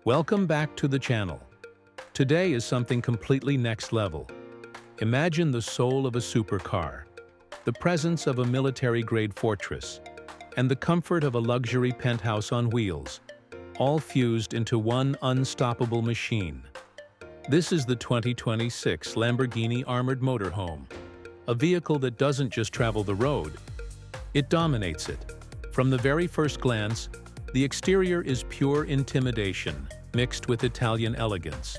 Welcome back to the channel. Today is something completely next level. Imagine the soul of a supercar, the presence of a military-grade fortress, and the comfort of a luxury penthouse on wheels, all fused into one unstoppable machine. This is the 2026 Lamborghini Armored Motorhome, a vehicle that doesn't just travel the road, it dominates it. From the very first glance, the exterior is pure intimidation, mixed with Italian elegance.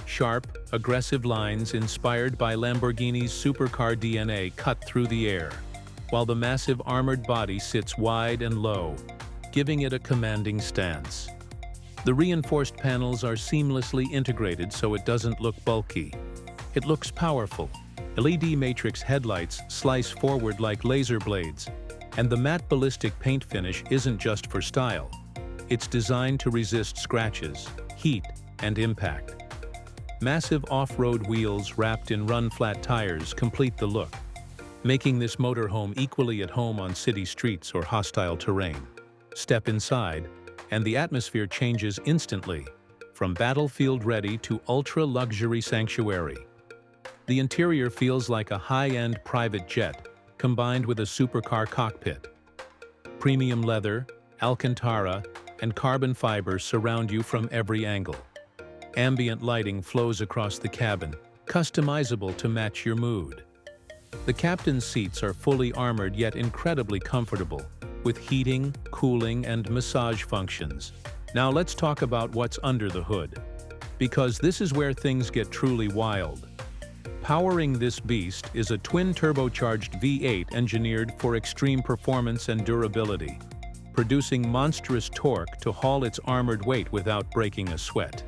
Sharp, aggressive lines inspired by Lamborghini's supercar DNA cut through the air, while the massive armored body sits wide and low, giving it a commanding stance. The reinforced panels are seamlessly integrated so it doesn't look bulky. It looks powerful. LED matrix headlights slice forward like laser blades, and the matte ballistic paint finish isn't just for style. It's designed to resist scratches, heat, and impact. Massive off-road wheels wrapped in run-flat tires complete the look, making this motorhome equally at home on city streets or hostile terrain. Step inside, and the atmosphere changes instantly, from battlefield-ready to ultra-luxury sanctuary. The interior feels like a high-end private jet, combined with a supercar cockpit. Premium leather, Alcantara, and carbon fiber surround you from every angle. Ambient lighting flows across the cabin, customizable to match your mood. The captain's seats are fully armored yet incredibly comfortable, with heating, cooling, and massage functions. Now let's talk about what's under the hood, because this is where things get truly wild. Powering this beast is a twin-turbocharged V8 engineered for extreme performance and durability, producing monstrous torque to haul its armored weight without breaking a sweat.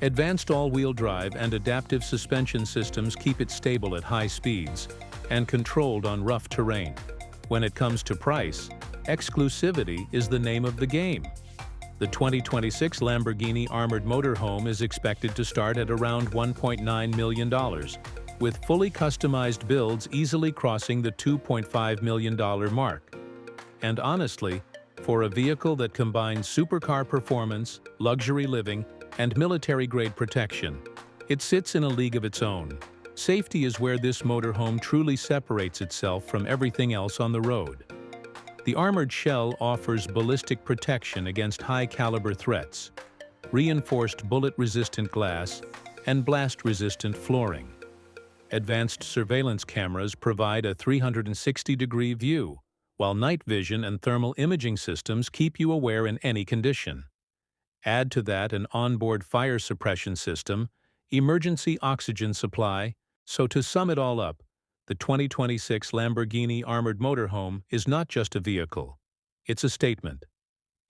Advanced all-wheel drive and adaptive suspension systems keep it stable at high speeds and controlled on rough terrain. When it comes to price, exclusivity is the name of the game. The 2026 Lamborghini Armored Motorhome is expected to start at around $1.9 million, with fully customized builds easily crossing the $2.5 million mark. And honestly, for a vehicle that combines supercar performance, luxury living, and military-grade protection, it sits in a league of its own. Safety is where this motorhome truly separates itself from everything else on the road. The armored shell offers ballistic protection against high-caliber threats, reinforced bullet-resistant glass, and blast-resistant flooring. Advanced surveillance cameras provide a 360-degree view, while night vision and thermal imaging systems keep you aware in any condition. Add to that an onboard fire suppression system, emergency oxygen supply, so to sum it all up, the 2026 Lamborghini Armored Motorhome is not just a vehicle. It's a statement.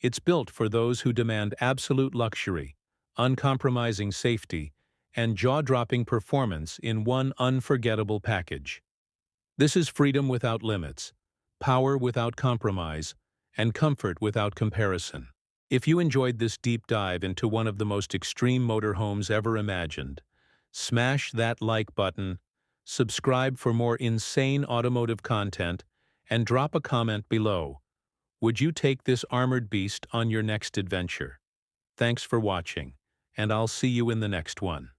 It's built for those who demand absolute luxury, uncompromising safety, and jaw-dropping performance in one unforgettable package. This is freedom without limits, power without compromise, and comfort without comparison. If you enjoyed this deep dive into one of the most extreme motorhomes ever imagined, smash that like button, subscribe for more insane automotive content, and drop a comment below. Would you take this armored beast on your next adventure? Thanks for watching, and I'll see you in the next one.